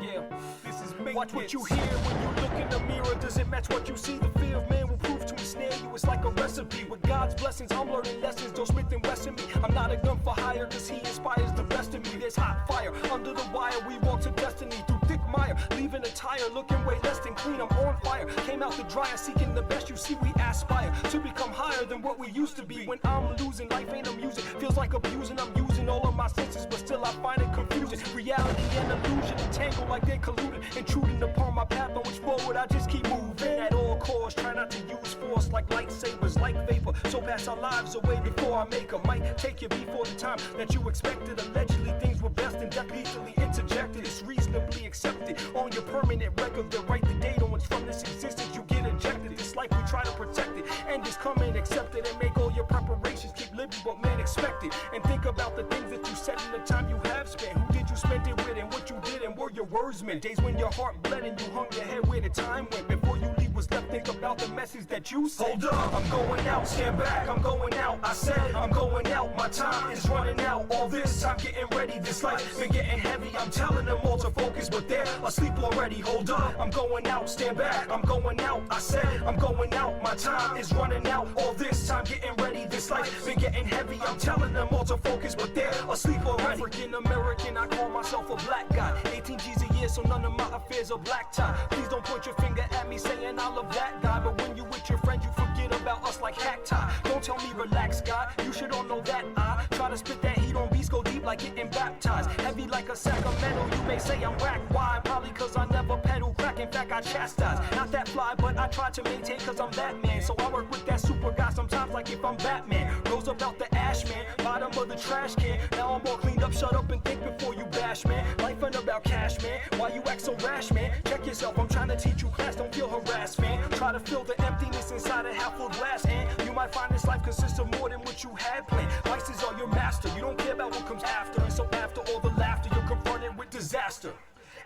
Yeah, this is maintenance. Watch what you hear when you look in the mirror. Does it match what you see? The fear of man will prove to ensnare you. It's like a recipe. With God's blessings, I'm learning lessons. Don't Smith and Wesson me. I'm not a gun for hire, cause he inspires the best in me. There's hot fire under the wire. We walk to destiny through thick mire. Leaving a tire, looking way less than clean. I'm on fire. Came out the dryer, seeking the best. You see, we aspire to become higher than what we used to be. When I'm losing, life ain't amusing. Feels like abusing. I'm using all of my senses, but still I find it confusing. Reality and illusion entangled like they colluded, intruding upon my path on which forward I just keep moving at all costs. Try not to use force like lightsabers, like vapor. So pass our lives away before I make a might take you before the time that you expected. Allegedly things were best and death lethally interjected. It's reasonably accepted on your permanent record. They write the date on which from this existence you get ejected. This life we try to protect it, and just come and accept it and make all your preparations said and what you did and where your words meant. Days when your heart bled and you hung your head where the time went. Before you leave was left, think about the message that you sent. Hold up, I'm going out, stand back, I'm going out. I said I'm going out, my time is running out. All this time getting ready, this life been getting heavy. I'm telling them all to focus, but they're asleep already. Hold up, I'm going out, stand back, I'm going out. I said I'm going out, my time is running out. All this time getting ready, this life been getting heavy. I'm telling them all to focus, but they're asleep already. African American, I call myself a black guy. 18 G's a year, so none of my affairs are black tie. Please don't point your finger at me saying I love that guy, but when you with your friends, you forget about us like hack tie. Don't tell me relax, guy. You should all know that I try to spit that heat on beats, go deep like getting baptized. Heavy like a sack of metal. You may say I'm whack. Why? Probably cause I never pedal crack. In fact, I chastise. Not that fly, but I try to maintain cause I'm that man. So I work with that super guy sometimes like if I'm Batman. Rose about the ash man, bottom of the trash can. Now I'm all cleaned up, shut up and think before you bash, man. Life ain't about cash, man. Why you act so rash, man? Check yourself, I'm trying to teach you class, don't feel harassed, man. Try to fill the emptiness inside a half full glass, and you might find this life consists of more than what you had planned. Vices are your master, you don't care about what comes after. And so after all the laughter, you're confronted with disaster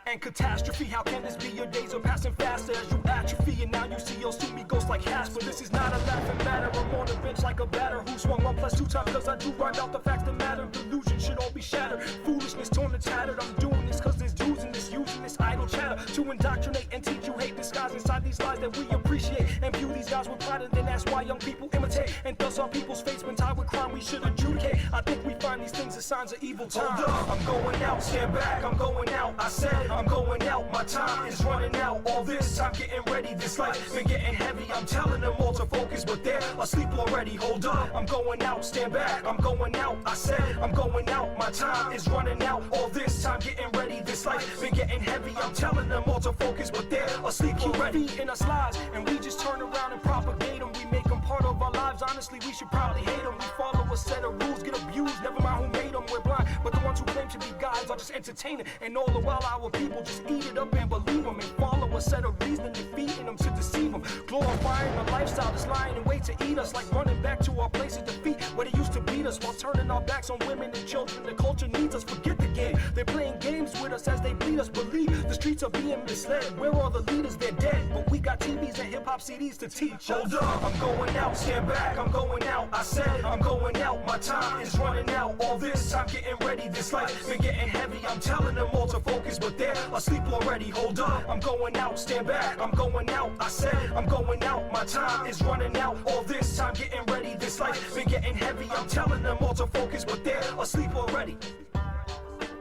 and catastrophe. How can this be? Your days are passing faster as you atrophy, and now you see you'll see me ghost like Casper. This is not a laughing matter. I'm on the bench like a batter who swung 1 + 2 times cause I do rhyme out the facts that matter. Delusion should all be shattered, foolishness torn and tattered. I'm doing this cause there's Jews in this, using this idle chatter to indoctrinate and teach you hate. Disguise inside these lies that we appreciate and view these guys with pride, and then that's why young people imitate. And thus our people's fates when tied with crime we should adjudicate. I think we find these things as signs of evil time. Hold up, I'm going out, stand back, I'm going out. I said I'm going out, my time is running out. All this time getting ready, this life been getting heavy. I'm telling them all to focus, but they're asleep already. Hold up, I'm going out, stand back, I'm going out. I said I'm going out, my time is running out. All this time getting ready, this life been getting heavy. I'm telling them all to focus, but they're asleep already. In us lies, and we just turn around and propagate them. We make them part of our lives, honestly we should probably hate them. We follow a set of rules, get abused, never mind who made them. We're blind, but the ones who claim to be guides are just entertaining. And all the while our people just eat it up and believe them, and follow a set of reasoning, defeating them to deceive them. Glorifying a lifestyle that's lying in wait to eat us, like running back to our place of defeat where they used to beat us, while turning our backs on women and children. The culture needs us, forget the game. They're playing games with us as they bleed us. Believe the streets are being misled. Where are the leaders? They're dead, but we got TVs and hip-hop CDs to teach. Hold up, I'm going out, stand back, I'm going out. I said I'm going out, my time is running out. All this time getting ready, this life been getting heavy. I'm telling them all to focus, but they're asleep already. Hold up, I'm going out, stand back, I'm going out. I said I'm going out, my time is running out. All this time getting ready, this life been getting heavy. I'm telling them all to focus, but they're asleep already.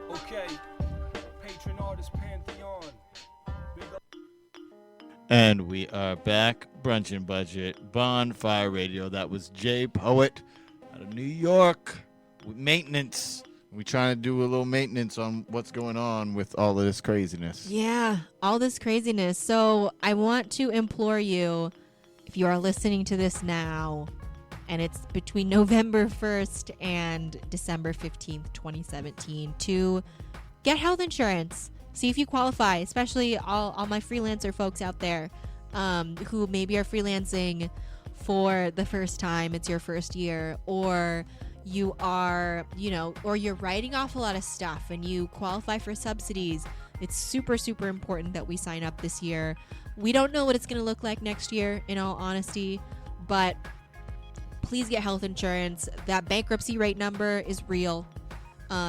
Okay, patron artist Pantheon. And we are back. Brunch and Budget, Bonfire Radio. That was Jay Poet out of New York with maintenance. We're trying to do a little maintenance on what's going on with all of this craziness. Yeah, all this craziness. So I want to implore you, if you are listening to this now, and it's between November 1st and December 15th, 2017, to get health insurance. See if you qualify, especially all my freelancer folks out there who maybe are freelancing for the first time. It's your first year, or you are, or you're writing off a lot of stuff and you qualify for subsidies. It's super, super important that we sign up this year. We don't know what it's going to look like next year, in all honesty, but please get health insurance. That bankruptcy rate number is real.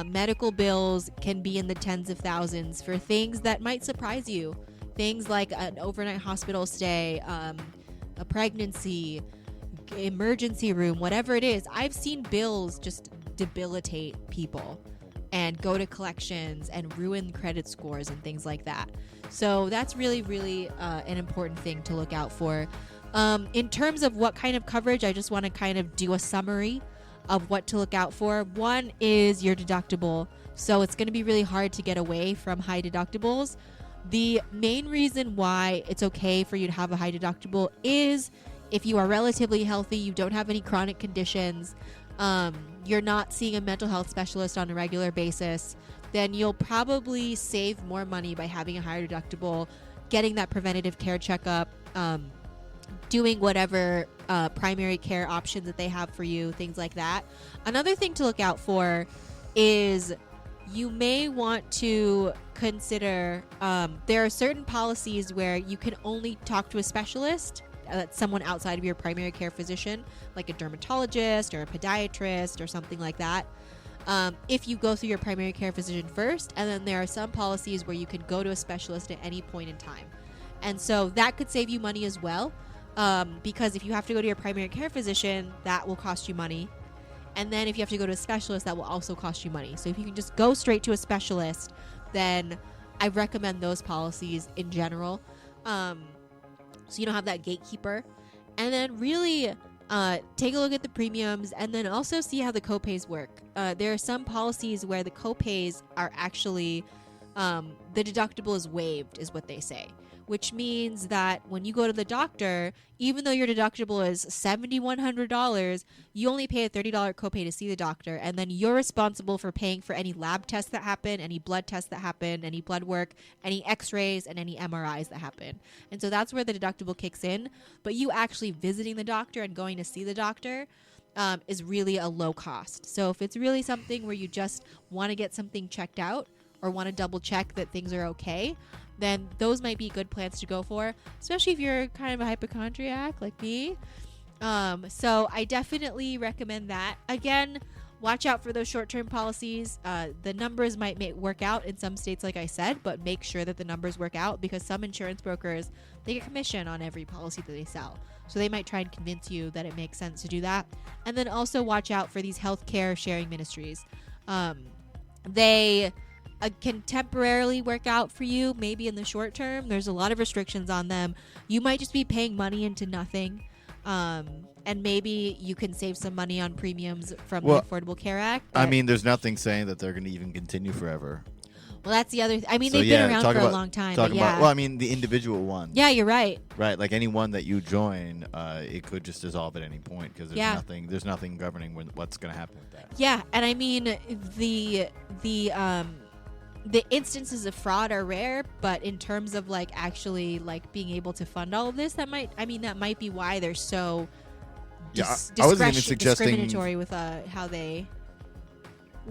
Medical bills can be in the tens of thousands for things that might surprise you. Things like an overnight hospital stay, a pregnancy, emergency room, whatever it is. I've seen bills just debilitate people and go to collections and ruin credit scores and things like that. So that's really, really an important thing to look out for. In terms of what kind of coverage, I just want to kind of do a summary of what to look out for. One is your deductible. So it's going to be really hard to get away from high deductibles. The main reason why it's okay for you to have a high deductible is if you are relatively healthy, you don't have any chronic conditions, you're not seeing a mental health specialist on a regular basis, then you'll probably save more money by having a higher deductible, getting that preventative care checkup, doing whatever primary care options that they have for you, things like that. Another thing to look out for is you may want to consider there are certain policies where you can only talk to a specialist, that's someone outside of your primary care physician, like a dermatologist or a podiatrist or something like that. If you go through your primary care physician first, and then there are some policies where you can go to a specialist at any point in time. And so that could save you money as well, because if you have to go to your primary care physician, that will cost you money. And then if you have to go to a specialist, that will also cost you money. So if you can just go straight to a specialist, then I recommend those policies in general. So you don't have that gatekeeper. And then really take a look at the premiums, and then also see how the copays work. There are some policies where the copays are actually, the deductible is waived, is what they say. Which means that when you go to the doctor, even though your deductible is $7,100, you only pay a $30 copay to see the doctor, and then you're responsible for paying for any lab tests that happen, any blood tests that happen, any blood work, any x-rays, and any MRIs that happen. And so that's where the deductible kicks in. But you actually visiting the doctor and going to see the doctor is really a low cost. So if it's really something where you just want to get something checked out or want to double check that things are okay, then those might be good plans to go for, especially if you're kind of a hypochondriac like me. So I definitely recommend that. Again, watch out for those short-term policies. The numbers might work out in some states, like I said, but make sure that the numbers work out, because some insurance brokers, they get commission on every policy that they sell. So they might try and convince you that it makes sense to do that. And then also watch out for these healthcare sharing ministries. They can temporarily work out for you, maybe in the short term. There's a lot of restrictions on them. You might just be paying money into nothing, and maybe you can save some money on premiums from the Affordable Care Act. I mean, there's nothing saying that they're going to even continue forever. Well, that's the other I mean, so they've been around for a long time. Well, I mean, the individual one. Yeah, you're right. Right, like any one that you join, it could just dissolve at any point, because there's nothing governing what's going to happen with that. Yeah, and I mean, the instances of fraud are rare, but in terms of like actually like being able to fund all of this, that might be why they're so discriminatory with how they.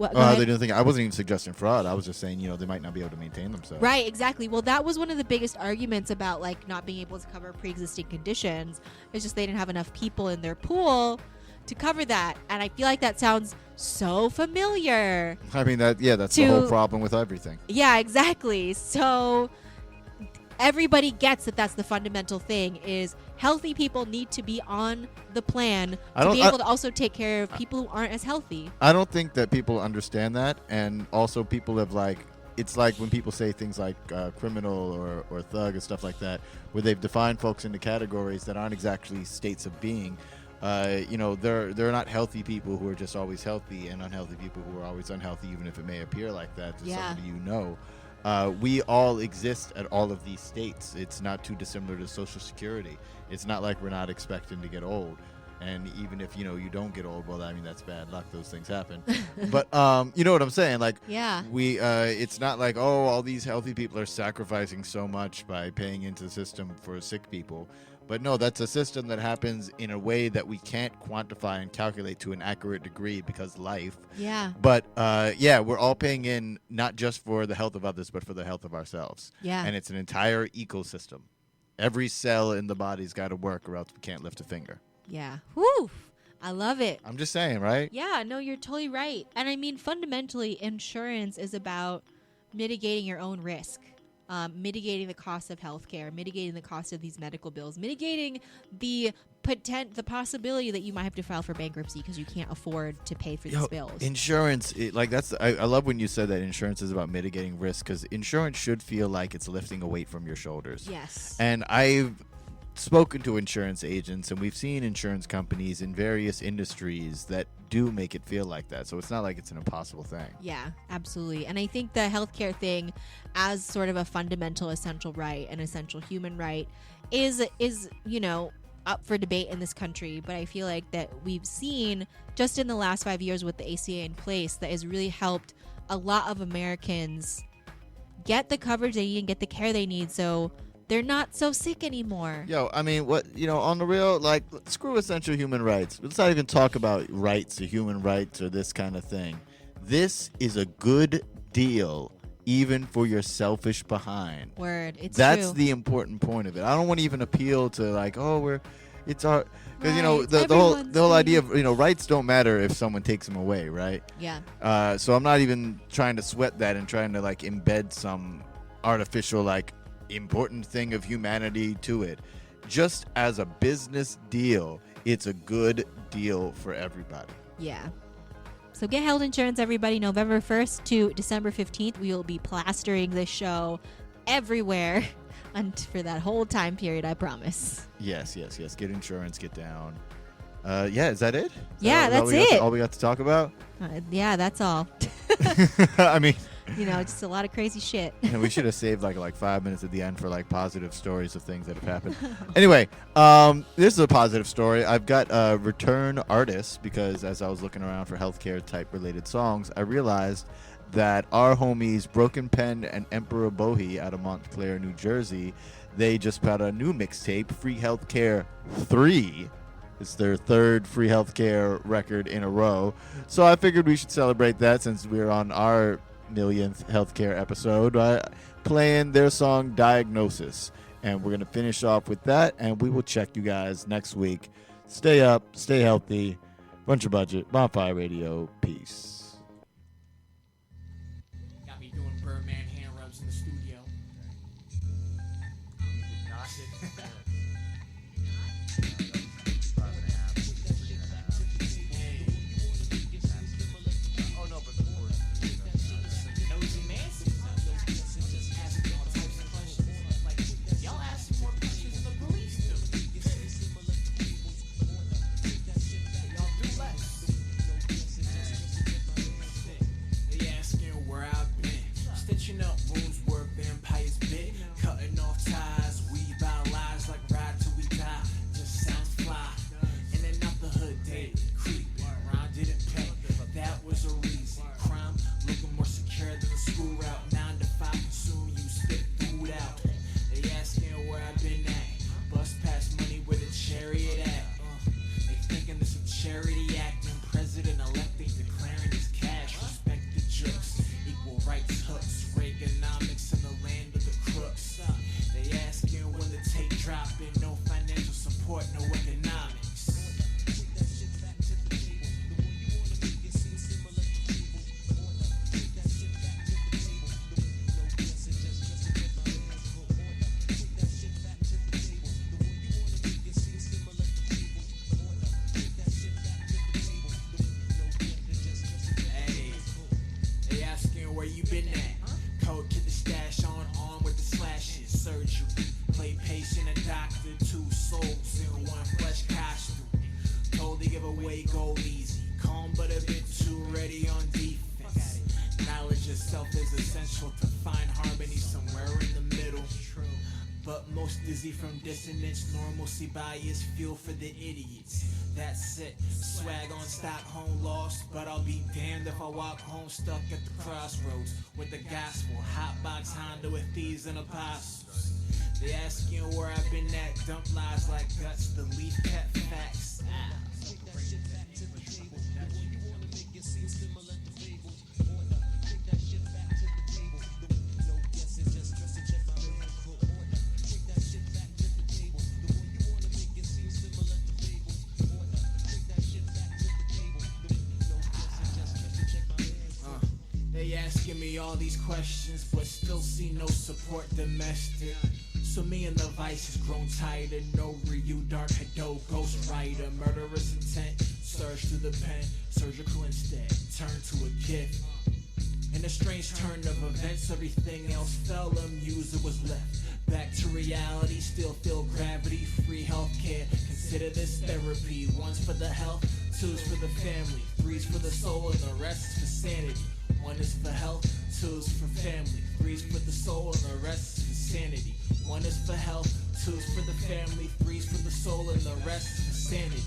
How they do things. I wasn't even suggesting fraud. I was just saying, they might not be able to maintain themselves. Right, exactly. Well, that was one of the biggest arguments about like not being able to cover pre-existing conditions. It's just they didn't have enough people in their pool to cover that, and I feel like that sounds so familiar. I mean, that's the whole problem with everything. Yeah, exactly. So everybody gets that that's the fundamental thing, is healthy people need to be on the plan to be able to also take care of people who aren't as healthy. I don't think that people understand that, and also people have it's like when people say things like criminal or thug and stuff like that, where they've defined folks into categories that aren't exactly states of being. They're not healthy people who are just always healthy, and unhealthy people who are always unhealthy, even if it may appear like that to somebody. We all exist at all of these states. It's not too dissimilar to Social Security. It's not like we're not expecting to get old. And even if, you don't get old, well, I mean, that's bad luck. Those things happen. But you know what I'm saying? Like, it's not like, all these healthy people are sacrificing so much by paying into the system for sick people. But no, that's a system that happens in a way that we can't quantify and calculate to an accurate degree, because life. Yeah. But we're all paying in not just for the health of others, but for the health of ourselves. Yeah. And it's an entire ecosystem. Every cell in the body's got to work, or else we can't lift a finger. Yeah. Whew. I love it. I'm just saying, right? Yeah, no, you're totally right. And I mean, fundamentally, insurance is about mitigating your own risk. Mitigating the cost of healthcare, mitigating the cost of these medical bills, mitigating the possibility that you might have to file for bankruptcy because you can't afford to pay for these bills. Insurance, I love when you said that insurance is about mitigating risk, because insurance should feel like it's lifting a weight from your shoulders. Yes. And I've spoken to insurance agents, and we've seen insurance companies in various industries that do make it feel like that. So it's not like it's an impossible thing. Yeah, absolutely. And I think the healthcare thing, as sort of a fundamental essential right, an essential human right, is up for debate in this country. But I feel like that we've seen just in the last 5 years with the ACA in place that has really helped a lot of Americans get the coverage they need and get the care they need, so they're not so sick anymore. I mean, on the real, like, screw essential human rights. Let's not even talk about rights or human rights or this kind of thing. This is a good deal, even for your selfish behind. Word. It's That's true. the important point of it. I don't want to even appeal to like, oh, it's our, because you know Rights. the whole Everyone's idea freedom. of rights don't matter if someone takes them away, right? Yeah. So I'm not even trying to sweat that and trying to like embed some artificial like important thing of humanity to it. Just as a business deal, it's a good deal for everybody. Yeah. So get health insurance, everybody. November 1st to December 15th, we will be plastering this show everywhere and for that whole time period, I promise. Yes. Get insurance, get down. Yeah, is that it? Yeah, that's it. it. All we got to talk about? Yeah, that's all. I mean, Just a lot of crazy shit. we should have saved like 5 minutes at the end for like positive stories of things that have happened. Anyway, this is a positive story. I've got return artists because as I was looking around for healthcare type related songs, I realized that our homies Broken Pen and Emperor Bohi out of Montclair, New Jersey, they just put out a new mixtape, Free Healthcare 3. It's their third free healthcare record in a row. So I figured we should celebrate that since we're on our millionth healthcare episode, playing their song Diagnosis. And we're going to finish off with that, and we will check you guys next week. Stay up, stay healthy. Bunch of Budget, Bonfire Radio. Peace. Got me doing Birdman hand rubs in the studio. Up wounds where vampires bit, cutting off ties, weave our lives like ride till we die. Just sounds fly, in and out the hood daily, creeping around didn't pay. That was a reason. Crime looking more secure than the school route. 9 to 5 consume you, spit food out. They asking where I've been at. Bust past money where the chariot at. They thinking this a charity act. And president elect they declaring his cash. Respect the jokes, equal rights hooks. Reaganomics in the land of the crooks. They asking when the tape dropping. No financial support, no economics. Hey, they asking where you been at. Code to the stash on arm with the slashes. Surgery, play patient and doctor. 2 souls in 1 flesh costume. Told to give away goal easy. Calm but a bit too ready on defense. Knowledge of self is essential to find harmony somewhere in the middle. But most dizzy from dissonance. Normalcy bias, fuel for the idiots. That's it. Swag on Stockholm lost, but I'll be damned if I walk home stuck at the crossroads with the gospel. Hotbox Honda with thieves and apostles. They asking where I've been at. Dump lies like guts. The leaf cat facts. They asking me all these questions, but still see no support domestic. So me and the vice has grown tighter. No Ryu, Dark Hado, Ghost Rider. Murderous intent, surge through the pen. Surgical instead, turn to a gift. In a strange turn of events, everything else fell, user was left. Back to reality, still feel gravity. Free healthcare, consider this therapy. 1's for the health, 2's for the family, 3's for the soul, and the rest is for sanity. 1 is for health, 2's for family, 3's for the soul, and the rest is for sanity. 1 is for health, 2's for the family, 3's for the soul, and the rest is for sanity.